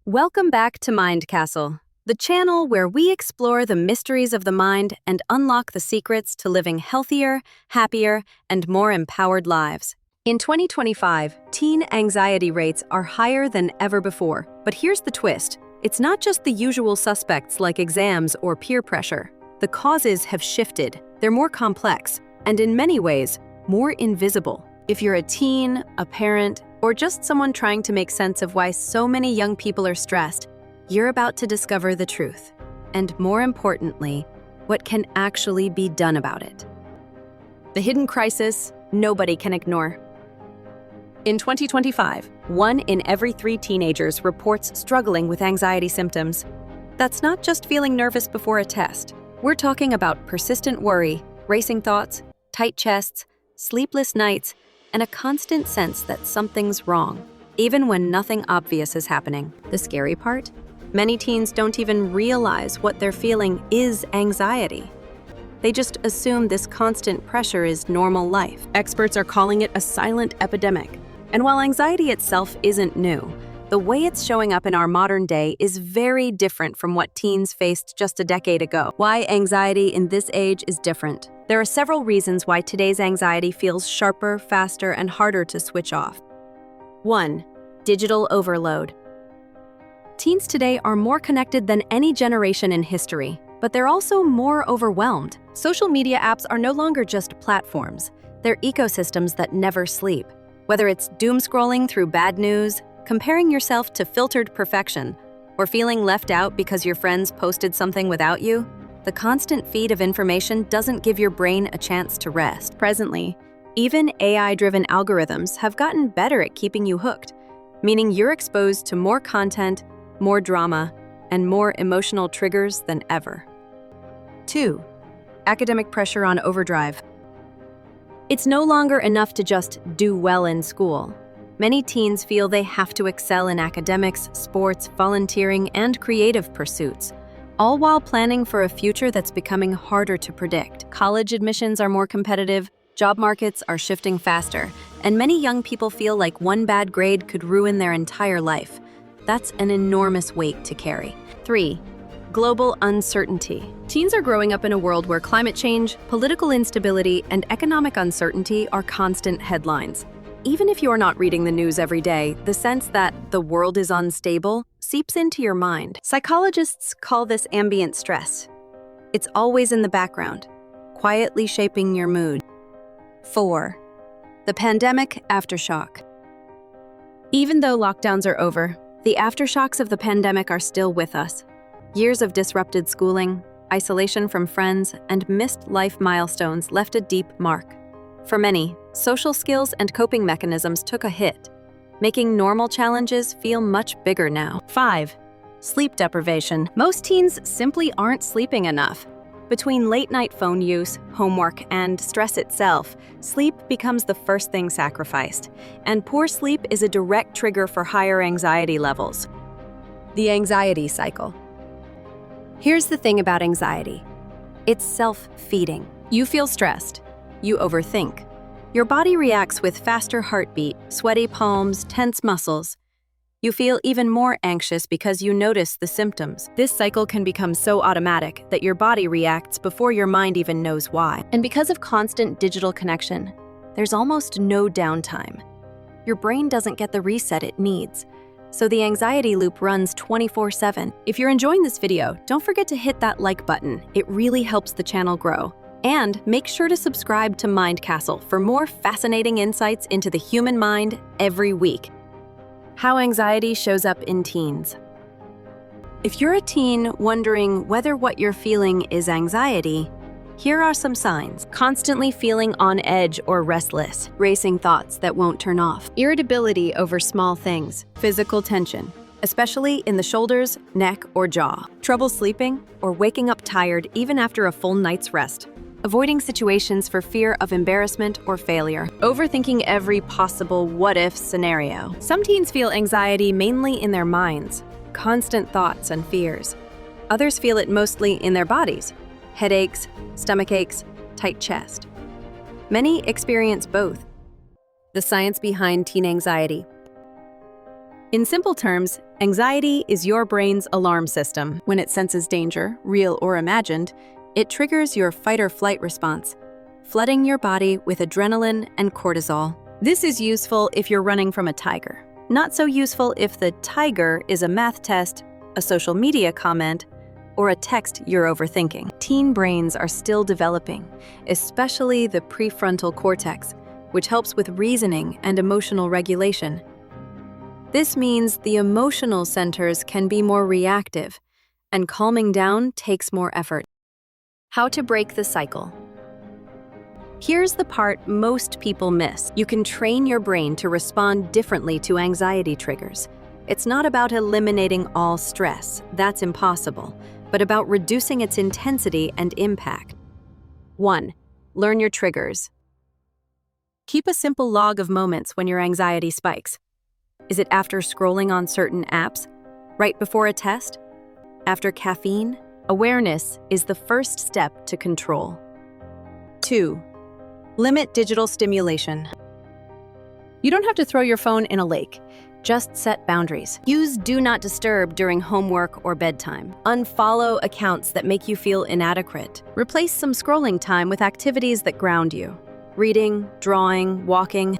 Welcome back to Mind Castle, the channel where we explore the mysteries of the mind and unlock the secrets to living healthier, happier, and more empowered lives. In 2025, teen anxiety rates are higher than ever before. But here's the twist. It's not just the usual suspects like exams or peer pressure. The causes have shifted. They're more complex, and in many ways, more invisible. If you're a teen, a parent, or just someone trying to make sense of why so many young people are stressed, you're about to discover the truth. And more importantly, what can actually be done about it. The hidden crisis nobody can ignore. In 2025, 1 in every 3 teenagers reports struggling with anxiety symptoms. That's not just feeling nervous before a test. We're talking about persistent worry, racing thoughts, tight chests, sleepless nights, and a constant sense that something's wrong, even when nothing obvious is happening. The scary part? Many teens don't even realize what they're feeling is anxiety. They just assume this constant pressure is normal life. Experts are calling it a silent epidemic. And while anxiety itself isn't new, the way it's showing up in our modern day is very different from what teens faced just a decade ago. Why anxiety in this age is different. There are several reasons why today's anxiety feels sharper, faster, and harder to switch off. 1. Digital overload. Teens today are more connected than any generation in history, but they're also more overwhelmed. Social media apps are no longer just platforms. They're ecosystems that never sleep. Whether it's doom scrolling through bad news, comparing yourself to filtered perfection, or feeling left out because your friends posted something without you, the constant feed of information doesn't give your brain a chance to rest. Presently, even AI-driven algorithms have gotten better at keeping you hooked, meaning you're exposed to more content, more drama, and more emotional triggers than ever. 2. Academic pressure on overdrive. It's no longer enough to just do well in school. Many teens feel they have to excel in academics, sports, volunteering, and creative pursuits, all while planning for a future that's becoming harder to predict. College admissions are more competitive, job markets are shifting faster, and many young people feel like one bad grade could ruin their entire life. That's an enormous weight to carry. 3. Global uncertainty. Teens are growing up in a world where climate change, political instability, and economic uncertainty are constant headlines. Even if you're not reading the news every day, the sense that the world is unstable seeps into your mind. Psychologists call this ambient stress. It's always in the background, quietly shaping your mood. 4. The pandemic aftershock. Even though lockdowns are over, the aftershocks of the pandemic are still with us. Years of disrupted schooling, isolation from friends, and missed life milestones left a deep mark. For many, social skills and coping mechanisms took a hit, making normal challenges feel much bigger now. 5. Sleep deprivation. Most teens simply aren't sleeping enough. Between late-night phone use, homework, and stress itself, sleep becomes the first thing sacrificed, and poor sleep is a direct trigger for higher anxiety levels. The anxiety cycle. Here's the thing about anxiety. It's self-feeding. You feel stressed. You overthink. Your body reacts with faster heartbeat, sweaty palms, tense muscles. You feel even more anxious because you notice the symptoms. This cycle can become so automatic that your body reacts before your mind even knows why. And because of constant digital connection, there's almost no downtime. Your brain doesn't get the reset it needs. So the anxiety loop runs 24/7. If you're enjoying this video, don't forget to hit that like button. It really helps the channel grow. And make sure to subscribe to Mind Castle for more fascinating insights into the human mind every week. How anxiety shows up in teens. If you're a teen wondering whether what you're feeling is anxiety, here are some signs. Constantly feeling on edge or restless, racing thoughts that won't turn off, irritability over small things, physical tension, especially in the shoulders, neck, or jaw, trouble sleeping, or waking up tired even after a full night's rest, avoiding situations for fear of embarrassment or failure, overthinking every possible what-if scenario. Some teens feel anxiety mainly in their minds, constant thoughts and fears. Others feel it mostly in their bodies, headaches, stomach aches, tight chest. Many experience both. The science behind teen anxiety. In simple terms, Anxiety is your brain's alarm system. When it senses danger, real or imagined, it triggers your fight-or-flight response, flooding your body with adrenaline and cortisol. This is useful if you're running from a tiger. Not so useful if the tiger is a math test, a social media comment, or a text you're overthinking. Teen brains are still developing, especially the prefrontal cortex, which helps with reasoning and emotional regulation. This means the emotional centers can be more reactive, and calming down takes more effort. How to break the cycle. Here's the part most people miss. You can train your brain to respond differently to anxiety triggers. It's not about eliminating all stress, that's impossible, but about reducing its intensity and impact. 1. Learn your triggers. Keep a simple log of moments when your anxiety spikes. Is it after scrolling on certain apps? Right before a test? After caffeine? Awareness is the first step to control. 2. Limit digital stimulation. You don't have to throw your phone in a lake. Just set boundaries. Use Do Not Disturb during homework or bedtime. Unfollow accounts that make you feel inadequate. Replace some scrolling time with activities that ground you. Reading, drawing, walking.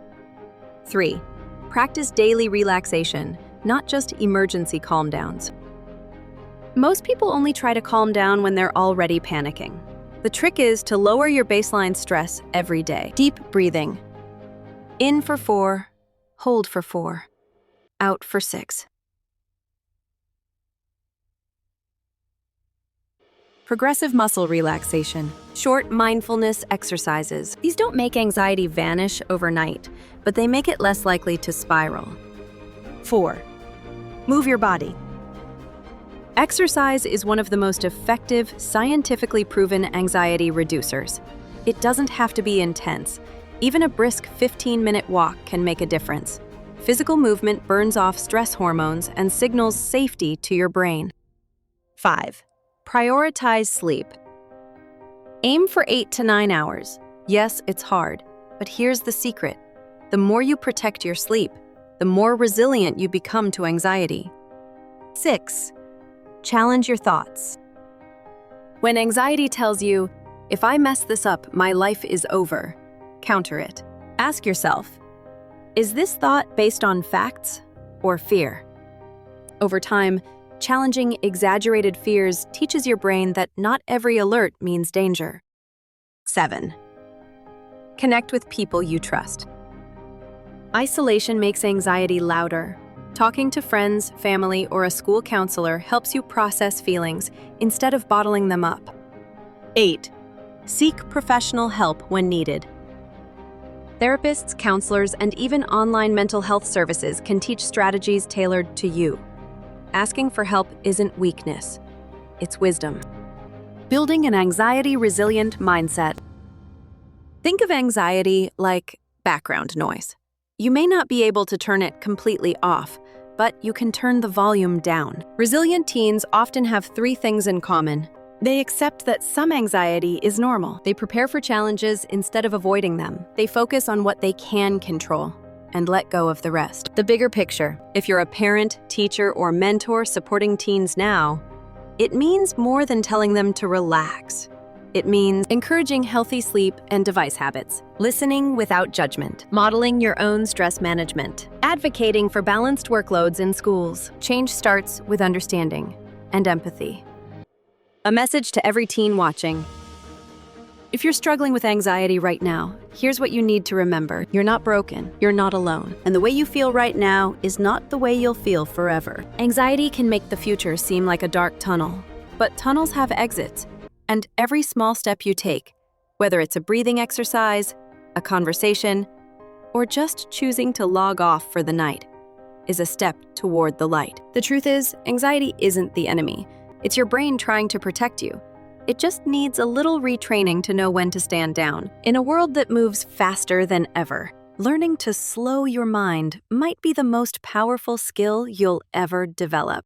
3. Practice daily relaxation, not just emergency calm downs. Most people only try to calm down when they're already panicking. The trick is to lower your baseline stress every day. Deep breathing. In for 4, hold for 4, out for 6. Progressive muscle relaxation. Short mindfulness exercises. These don't make anxiety vanish overnight, but they make it less likely to spiral. 4. Move your body. Exercise is one of the most effective, scientifically proven anxiety reducers. It doesn't have to be intense. Even a brisk 15-minute walk can make a difference. Physical movement burns off stress hormones and signals safety to your brain. 5. Prioritize sleep. Aim for 8 to 9 hours. Yes, it's hard, but here's the secret. The more you protect your sleep, the more resilient you become to anxiety. 6. Challenge your thoughts. When anxiety tells you, if I mess this up, my life is over, counter it. Ask yourself, is this thought based on facts or fear? Over time, challenging exaggerated fears teaches your brain that not every alert means danger. 7. Connect with people you trust. Isolation makes anxiety louder. Talking to friends, family, or a school counselor helps you process feelings instead of bottling them up. 8. Seek professional help when needed. Therapists, counselors, and even online mental health services can teach strategies tailored to you. Asking for help isn't weakness, it's wisdom. Building an anxiety-resilient mindset. Think of anxiety like background noise. You may not be able to turn it completely off, but you can turn the volume down. Resilient teens often have 3 things in common. They accept that some anxiety is normal. They prepare for challenges instead of avoiding them. They focus on what they can control and let go of the rest. The bigger picture. If you're a parent, teacher, or mentor supporting teens now, it means more than telling them to relax. It means encouraging healthy sleep and device habits, listening without judgment, modeling your own stress management, advocating for balanced workloads in schools. Change starts with understanding and empathy. A message to every teen watching. If you're struggling with anxiety right now, here's what you need to remember. You're not broken, you're not alone, and the way you feel right now is not the way you'll feel forever. Anxiety can make the future seem like a dark tunnel, but tunnels have exits, and every small step you take, whether it's a breathing exercise, a conversation, or just choosing to log off for the night, is a step toward the light. The truth is, anxiety isn't the enemy. It's your brain trying to protect you. It just needs a little retraining to know when to stand down. In a world that moves faster than ever, learning to slow your mind might be the most powerful skill you'll ever develop.